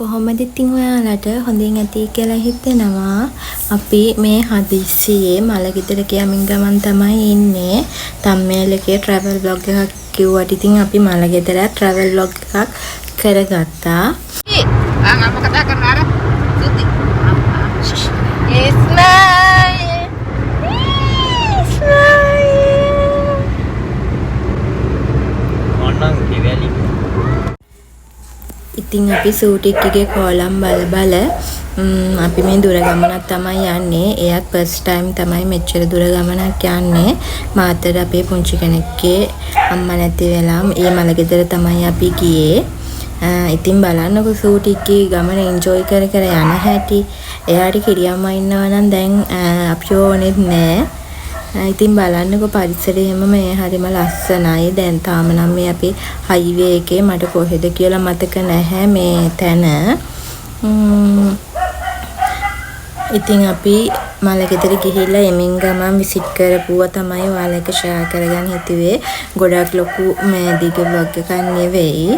කොහොමද ඉතින් ඔයාලට හොඳින් ඇති කියලා හිතෙනවා. අපි මේ හදිස්සියේ මලගෙදරක යමින් ගමන් තමයි ඉන්නේ. thumbnail එකේ travel vlog එකක් කිව්වට ඉතින් අපි මලගෙදර travel vlog එකක් කරගත්තා. apa katakan Ara? Suti. ඉතින් අපි සූටික් එකේ කෝලම් බල අපි මේ දුර ගමනක් තමයි යන්නේ. එයත් ෆස්ට් ටයිම් තමයි මෙච්චර දුර ගමනක් යන්නේ. මාතර අපේ පුංචි කෙනෙක්ගේ අම්මා නැති වෙලා ඒ මලගෙදර තමයි අපි ගියේ. ඉතින් බලන්නකො සූටික්ගේ ගමන එන්ජොයි කර කර යන හැටි. එයාට කිරියම්මා ඉන්නවා නම් දැන් අපි ඕනෙත් නෑ. ඉතින් බලන්නකො පරිසරය හැම මේ හරිම ලස්සනයි. දැන් තාම නම් මේ අපි හයිවේ එකේ මට කොහෙද කියලා මතක නැහැ මේ තැන. ඉතින් අපි මලගෙදර ගිහිල්ලා එමින් ගමන් විසිට් කරපුවා තමයි ඔයාලට ෂෙයා කරගන්න හිතුවේ. ගොඩක් ලොකු මේ දිග vlog එකක් නෙවෙයි.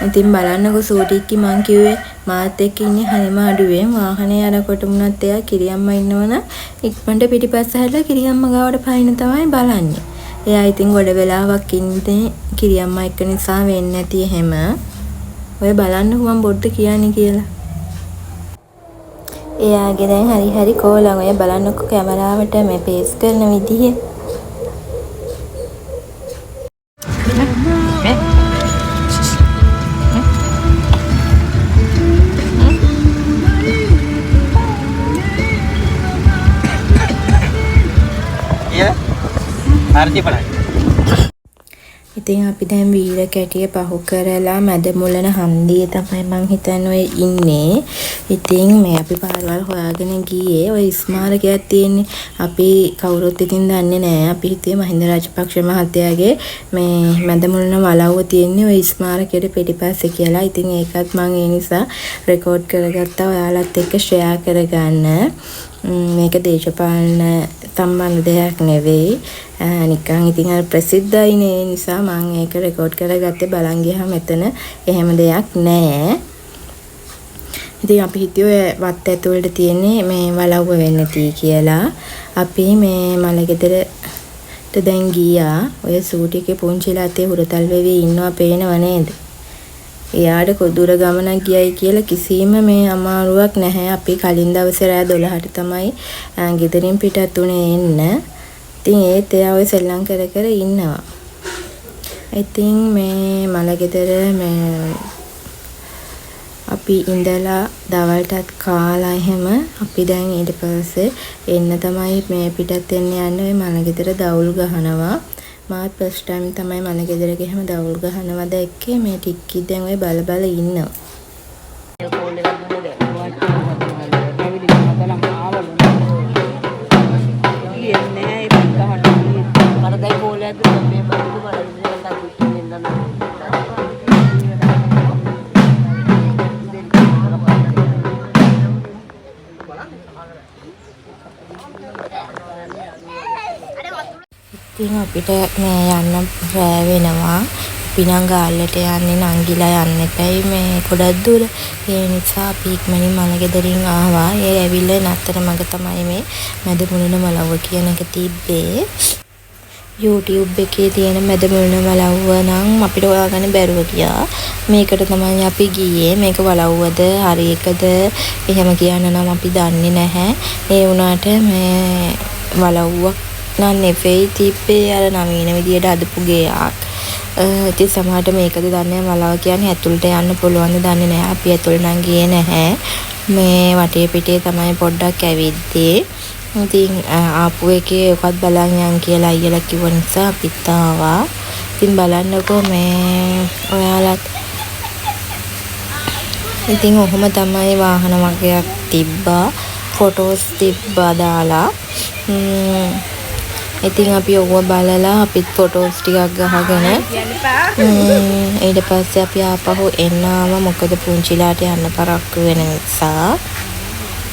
ඉතින් බලන්නකො සූටික්කි මං කිව්වේ මාත් එක්ක ඉන්නේ හරිම අඩුවෙන්. වාහනේ යනකොට මුණත් එයා කිරියම්මා ඉන්නවනම් ඉක්මනට පිටිපස්ස හැරලා කිරියම්මා ගාවට පයින්න තමයි බලන්නේ. එයා ඉතින් ගොඩ වෙලාවක් ඉන්නේ කිරියම්මා එක්ක නිසා වෙන්නේ නැති හැම. ඔය බලන්නකො මම බොඩ්ඩ කියන්නේ කියලා. එයාගේ දැන් හරි කෝලම්. ඔය බලන්නකො කැමරාවට මේ පේස් කරන විදිහ. ඉතින් අපි දැන් වීර කැටිය පහු කරලා මැද මුලන හන්දියේ තමයි මං හිතන්නේ ඉන්නේ. ඉතින් මේ අපි පාරවල් හොයාගෙන ගියේ. ඔය ස්මාරකයක් තියෙන්නේ. අපි කවුරුත් ඉතින් දන්නේ නැහැ. අපි හිතුවේ මහින්ද රාජපක්ෂ මහත්තයාගේ මේ මැද මුලන වලව්ව තියෙන්නේ ඔය ස්මාරකයේ පිටිපස්සේ කියලා. ඉතින් ඒකත් මං ඒ නිසා රෙකෝඩ් කරගත්තා ඔයාලත් එක්ක ෂෙයා කරගන්න. මේක දේශපාලන සම්බන්ධ දෙයක් නෙවෙයි. නිකන් ඉතින් අර ප්‍රසිද්ධයිනේ නිසා මම ඒක රෙකෝඩ් කරගත්තේ. බලන් ගියාම මෙතන එහෙම දෙයක් නැහැ. ඉතින් අපි හිතුවේ වත් ඇතුළට තියෙන්නේ මේ වලව්ව වෙන්න තී කියලා. අපි මේ මලගෙදරට දැන් ගියා. ඔය සූටිකේ පුංචිලා අතේ හුරතල් වෙවි ඉන්නවා පේනව නේද? එයාට කොදුර ගමනක් ගියයි කියලා කිසිම මේ අමාරුවක් නැහැ. අපි කලින් දවසේ රෑ 12ට තමයි ගෙදරින් පිටත් උනේ එන්න. ඉතින් ඒත් එයා ඔය සෙල්ලම් කර කර ඉන්නවා. ඉතින් මේ මලගෙදර මේ අපි ඉඳලා දවල්ටත් කාලා එහෙම අපි දැන් ඊට පස්සේ එන්න තමයි මේ පිටත් එන්න යන්නේ. ඔය මලගෙදර දවුල් ගහනවා. මාත් ෆස්ට් ටයිම් තමයි මලගෙදරක එහෙම දවුල් ගහනවා දැක්කේ. මේ ටික්කි දැන් ඔය බල ඉන්නවා. ඉතින් අපිට මේ යන්න රෑ වෙනවා. අපි නම් ගාල්ලට යන්නේ නංගිලා යන්න එපැයි මේ ගොඩක් දුර. ඒ නිසා අපි ඉක්මනින් මලගෙදරින් ආවා. ඒ ඇවිල්ලා නැත්තර මග තමයි මේ මැද මුලන වලව්ව කියන එක තිබ්බේ. YouTube එකේ තියෙන මැද මුලන වලව්ව නම් අපිට හොයාගන්න බැරුව ගියා. මේකට තමයි අපි ගියේ. මේක වලව්වද හරි එකද එහෙම කියන්න නම් අපි දන්නේ නැහැ. ඒ වුණාට මේ වලව්වක් නම් නෙවෙයි තිබ්බේ අර නවීන විදියට හදපු ගයක්. ඉතින් සමහරට මේකද දන්නේ මලව කියන්නේ ඇතුළට යන්න පුළුවන්ද දන්නේ නැහැ. අපි ඇතුළට නම් ගියේ නැහැ. මේ වටේ පිටේ තමයි පොඩ්ඩක් ඇවිද්දේ. ඉතින් ආපු එකේ ඔකත් බලන් යන් කියලා අයියලා කිව්ව නිසා අපිත් ආවා. ඉතින් බලන්නකෝ මේ ඔයාලත්. ඉතින් ඔහොම තමයි වාහන වගේක් තිබ්බා. ෆොටෝස් තිබ්බා දාලා. ඉතින් අපි ඔව බලලා අපිත් ෆොටෝස් ටිකක් ගහගෙන ඊට පස්සේ අපි ආපහු එන්නාම මොකද පුංචිලාට යන්න පරක්කු වෙන නිසා.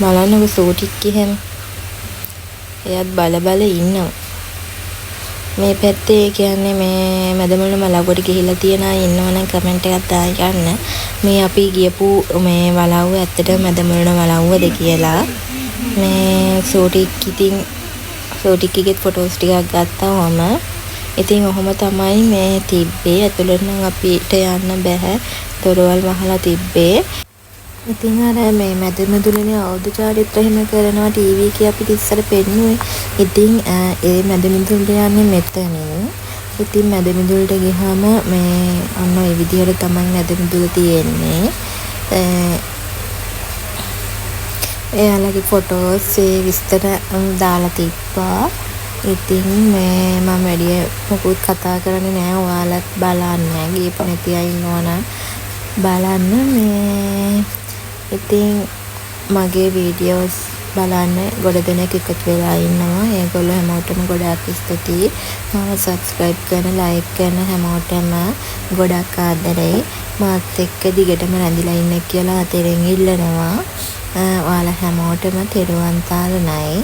බලන්නකො සූටික්කි හැම එයත් බල ඉන්නවා. මේ පැත්තේ කියන්නේ මේ මැදමුල්ල මලව්වට ගිහිල්ලා තියන අය ඉන්නවනම් කමෙන්ට් එකක් දාන්න. මේ අපි ගියපු මේ වලව්ව ඇත්තට මැදමුල්ල වලව්වද කියලා. මේ සෝටික්ගේ ෆොටෝස් ටිකක් ගත්තාම ඉතින් ඔහොම තමයි මේ තිබ්බේ. ඇතුළට නම් අපිට යන්න බෑ. දොරවල් වහලා තිබ්බේ. ඉතින් අර මේ මැදමුදුලනේ අවුරුදු චාරිත්‍ර එහෙම කරනවා ටීවී එකේ අපිට ඉස්සර පෙන්නුවේ. ඉතින් ඒ මැදමුදුලට යන්නේ මෙතනින්. ඉතින් මැදමුදුලට ගියාම මේ අන්න ඒ විදිහට තමයි මැදමුදුල තියෙන්නේ. එයාලගේ ෆොටෝස් ඒ විස්තර දාලා තිබ්බා. ඉතින් මේ මම වැඩි මොකුත් කතා කරන්නේ නෑ. ඔයාලත් බලන්න. ගියපු නැති අය ඉන්නවනම් බලන්න මේ. ඉතින් මගේ වීඩියෝස් බලන්න ගොඩ දෙනෙක් එකතු වෙලා ඉන්නවා. ඒගොල්ලෝ හැමෝටම ගොඩාක් ස්තුතියි. මම සබ්ස්ක්‍රයිබ් කරන, ලයික් කරන හැමෝටම ගොඩක් ආදරෙයි. මාත් එක්ක දිගටම රැඳිලා ඉන්න කියලා අතෙන් ඉල්ලනවා. ඔයාලා හැමෝටම තෙරුවන් සරණයි.